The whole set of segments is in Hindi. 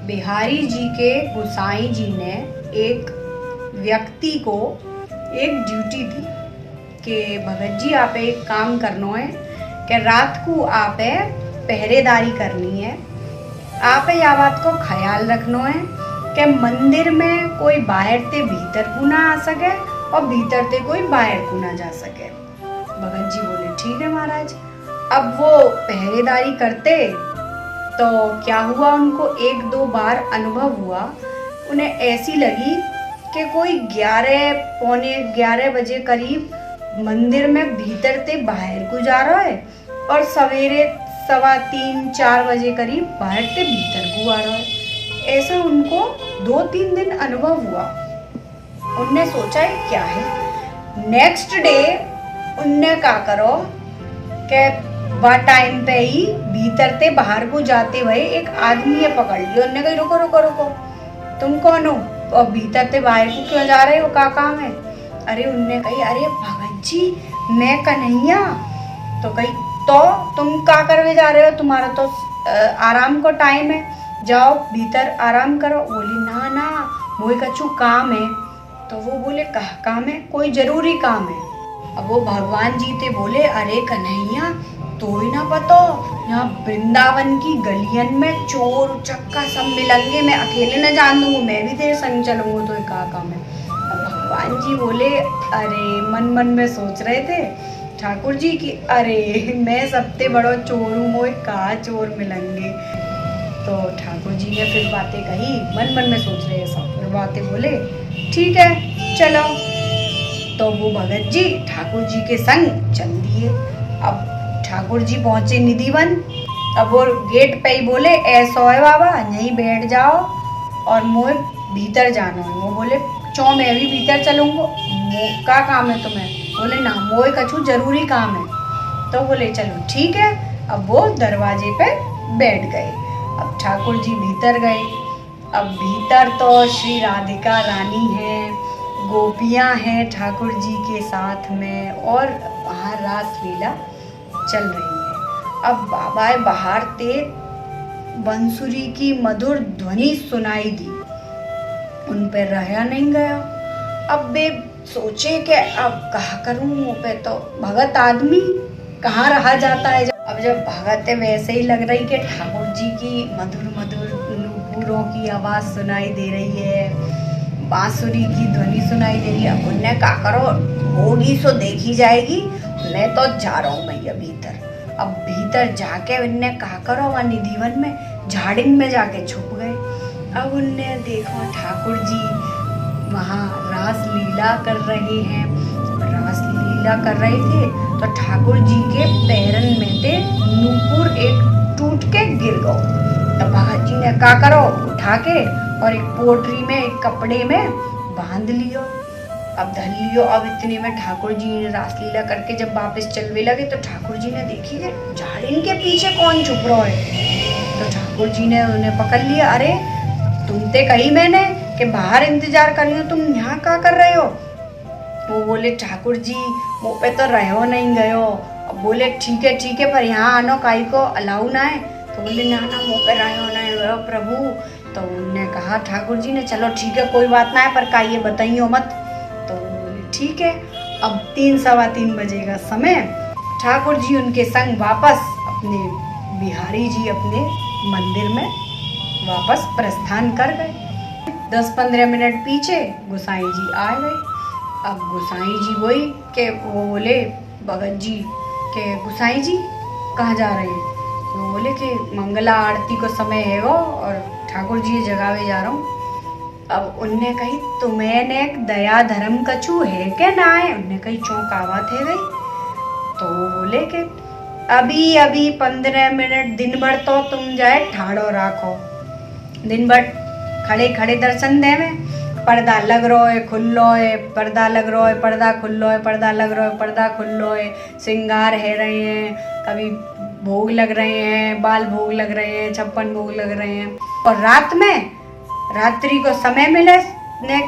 बिहारी जी के गोसाई जी ने एक व्यक्ति को एक ड्यूटी दी कि भगत जी आप एक काम करना है कि रात को आप पहरेदारी करनी है। आप यह बात को ख्याल रखना है कि मंदिर में कोई बाहर से भीतर को ना आ सके और भीतर से कोई बाहर को ना जा सके। भगत जी बोले ठीक है महाराज। अब वो पहरेदारी करते तो क्या हुआ, उनको एक दो बार अनुभव हुआ, उन्हें ऐसी लगी कि कोई 11 पौने 11 बजे करीब मंदिर में भीतर से बाहर को जा रहा है और सवेरे 3:15-4 बजे करीब बाहर से भीतर को आ रहा है। ऐसा उनको 2-3 दिन अनुभव हुआ। उनने सोचा ये क्या है। नेक्स्ट डे उनने क्या करो कि वह टाइम पे ही भीतर से बाहर को जाते हुए एक आदमी ये पकड़ लिया। उनने कही रुको रुको रुको, तुम कौन हो और भीतर से बाहर को क्यों जा रहे हो, क्या काम है? अरे उनने कही अरे भगत जी मैं कन्हैया। तो कही तो तुम क्या करवे जा रहे हो, तुम्हारा तो आराम को टाइम है, जाओ भीतर आराम करो। बोली ना ना मोए कछु काम है। तो वो बोले कहा काम है, कोई जरूरी काम है। अब वो भगवान जी ते बोले अरे कन्हैया तो ही ना पता, यहाँ वृंदावन की गलियन में चोर चक्का सब मिलेंगे, मैं अकेले न जान दूंगा, मैं भी तेरे संग चलूंगा, तो क्या काम है? अब भगवान जी बोले अरे मन मन में सोच रहे थे ठाकुर जी की अरे मैं सबसे बड़ो चोर हूँ, मोए कहाँ चोर मिलेंगे। तो ठाकुर जी ने फिर बातें कही, मन मन में सोच रहे सब, फिर बातें बोले ठीक है चलो। तो वो भगत जी ठाकुर जी के संग चल दिए। अब ठाकुर जी पहुंचे निधिवन। अब वो गेट पे ही बोले ऐसा है बाबा यहीं बैठ जाओ और मोए भीतर जाना है। वो बोले चो मैं भी भीतर चलूंगा, क्या काम है तुम्हें? बोले ना मोए कछु जरूरी काम है। तो बोले चलो ठीक है। अब वो दरवाजे पे बैठ गए। अब ठाकुर जी भीतर गए। अब भीतर तो श्री राधिका रानी है, गोपियां हैं ठाकुर जी के साथ में और वहाँ रास लीला चल रही है। अब बाबा बाहर ते बंसुरी की मधुर ध्वनि सुनाई दी, उन पे रहा नहीं गया। अब वे सोचे कि अब कहा करूं, पे तो भगत आदमी कहाँ रहा जाता है। अब जब भगत है वैसे ही लग रही कि ठाकुर जी की मधुर मधुर नूपुरों की आवाज सुनाई दे रही है, बांसुरी की ध्वनि सुनाई दे रही है। अब उन्हें क्या करो, होगी सो देखी जाएगी, मैं तो जा रहा हूँ भैया भीतर। अब भीतर जाके उनने कहा करो वह निधिवन में झाड़िन में जाके छुप गए। अब उनने देखा ठाकुर जी वहाँ रास लीला कर रहे हैं। रास लीला कर रहे थे तो ठाकुर जी के पैरन में थे नूपुर एक टूट के गिर गए। तब भगत जी ने क्या करो उठा के और एक पोटरी में एक कपड़े में बांध लियो। अब धल लियो। अब इतने में ठाकुर जी ने रासलीला करके जब वापस चलवे लगे तो ठाकुर जी ने देखी झाड़िन के पीछे कौन छुप रहा है। तो ठाकुर जी ने उन्हें पकड़ लिया। अरे तुम ते कही मैंने कि बाहर इंतजार कर रही हो, तुम यहाँ क्या कर रहे हो? वो बोले ठाकुर जी मुँह पे तो रहो नहीं गयो। अब बोले ठीक है पर यहाँ आनो काई को अलाउ ना है। तो बोले ना ना मुँह पे रहो नहीं गयो प्रभु। तो उन्होंने कहा ठाकुर जी ने चलो ठीक है कोई बात ना है पर का ये बताइयो मत। तो बोले ठीक है। अब 3-3:15 बजे का समय ठाकुर जी उनके संग वापस अपने बिहारी जी अपने मंदिर में वापस प्रस्थान कर गए। 10-15 मिनट पीछे गोसाई जी आ गए। अब गोसाई जी वही के वो बोले भगत जी के गोसाई जी कहाँ जा रहे हैं? वो बोले कि मंगला आरती को समय है वो और ठाकुर जी जगावे जा रहा हूँ। अब उनने कही तुम्हें एक दया धर्म कछु है क्या ना है? उनने कही चौंकावत है गई। तो वो बोले कि अभी 15 मिनट दिन भर तो तुम जाए ठाड़ो राखो, दिन भर खड़े खड़े दर्शन दे में पर्दा लग रहा है खुल्लो है, पर्दा लग रहा है पर्दा खुल्लो है, पर्दा लग रहा है पर्दा खुल्लो है, श्रृंगार है रहे हैं, कभी भोग लग रहे हैं, बाल भोग लग रहे हैं, 56 भोग लग रहे हैं। और रात में रात्रि को समय मिले ने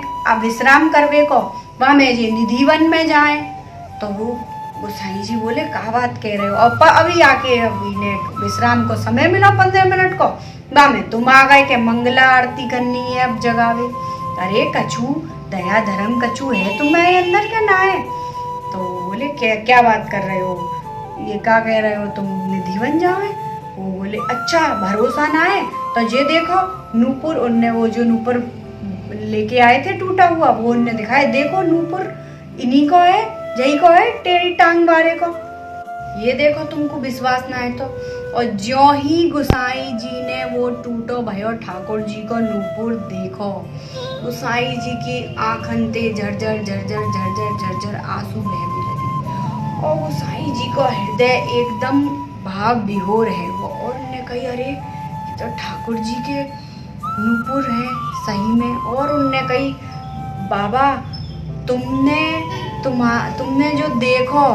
विश्राम करवे को वहाँ में जी निधिवन में जाए। तो वो गोसाई जी बोले क्या बात कह रहे हो? और अभी आके अभी ने विश्राम को समय मिला 15 मिनट को, बा में तुम आ गए के मंगला आरती करनी है अब जगावे। अरे कछु दया धर्म कछु है तुम्हारे अंदर क्या ना है? तो बोले क्या क्या बात कर रहे हो, ये क्या कह रहे हो, तुम निधि बन जाओ। वो बोले अच्छा भरोसा ना है तो ये देखो नूपुर, उनने वो जो नूपुर लेके आए थे टूटा हुआ वो उनने दिखाया, देखो नूपुर इन्हीं को है, यही को है तेरी टांग बारे को, ये देखो तुमको विश्वास ना है तो। और ज्यों ही गोसाई जी ने वो टूटो भयो ठाकुर जी को नूपुर देखो, गोसाई जी की आंखन ते झरझर झरझर झरझर झरझर आंसू बहने लगे और गोसाई जी को हृदय एकदम भाव विभोर है वो। और उन्होंने कही अरे ये तो ठाकुर जी के नूपुर है सही में। और उनने कही बाबा तुमने जो देखो,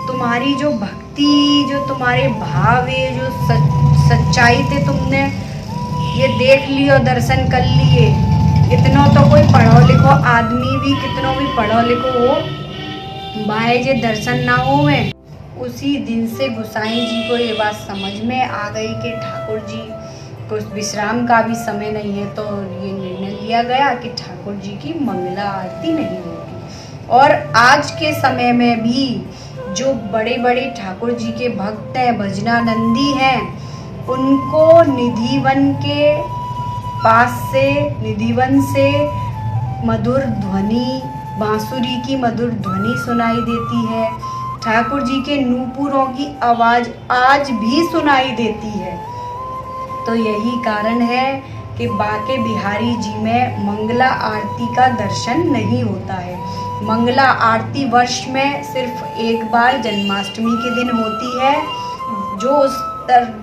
तुम्हारी जो भक्ति, जो तुम्हारे भाव है, जो सच्चाई थे, तुमने ये देख लियो, दर्शन कर लिए। इतना तो कोई पढ़ो लिखो आदमी भी, कितनों भी पढ़ो लिखो हो, बाहे जे दर्शन ना हो में। उसी दिन से गोसाई जी को ये बात समझ में आ गई कि ठाकुर जी को विश्राम का भी समय नहीं है, तो ये निर्णय लिया गया कि ठाकुर जी की मंगला आरती नहीं होगी। और आज के समय में भी जो बड़े बड़े ठाकुर जी के भक्त हैं, भजनानंदी हैं, उनको निधिवन के पास से, निधिवन से मधुर ध्वनि, बांसुरी की मधुर ध्वनि सुनाई देती है। ठाकुर जी के नूपुरों की आवाज़ आज भी सुनाई देती है। तो यही कारण है कि बांके बिहारी जी में मंगला आरती का दर्शन नहीं होता है। मंगला आरती वर्ष में सिर्फ एक बार जन्माष्टमी के दिन होती है। जो उस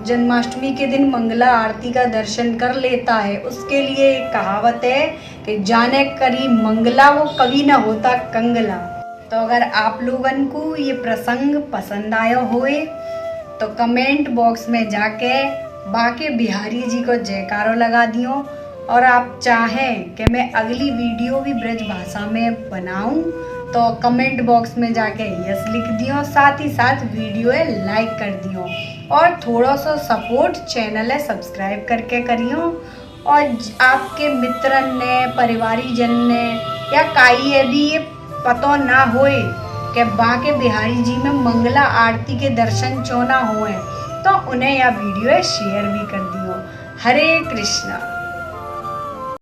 जन्माष्टमी के दिन मंगला आरती का दर्शन कर लेता है उसके लिए एक कहावत है कि जाने करी मंगला वो कभी ना होता कंगला। तो अगर आप लोगन को ये प्रसंग पसंद आया होए तो कमेंट बॉक्स में जाके बांके बिहारी जी को जयकारो लगा दियो। और आप चाहें कि मैं अगली वीडियो भी ब्रज भाषा में बनाऊं तो कमेंट बॉक्स में जाके यस लिख दियो, साथ ही साथ वीडियो है लाइक कर दियो और थोड़ा सा सपोर्ट चैनल है सब्सक्राइब करके करियो। और आपके मित्रन ने, परिवारी जन ने या काई है भी ये पतो ना होए कि बांके बिहारी जी में मंगला आरती के दर्शन चोना होए तो उन्हें यह वीडियो शेयर भी कर दियो। हरे कृष्णा।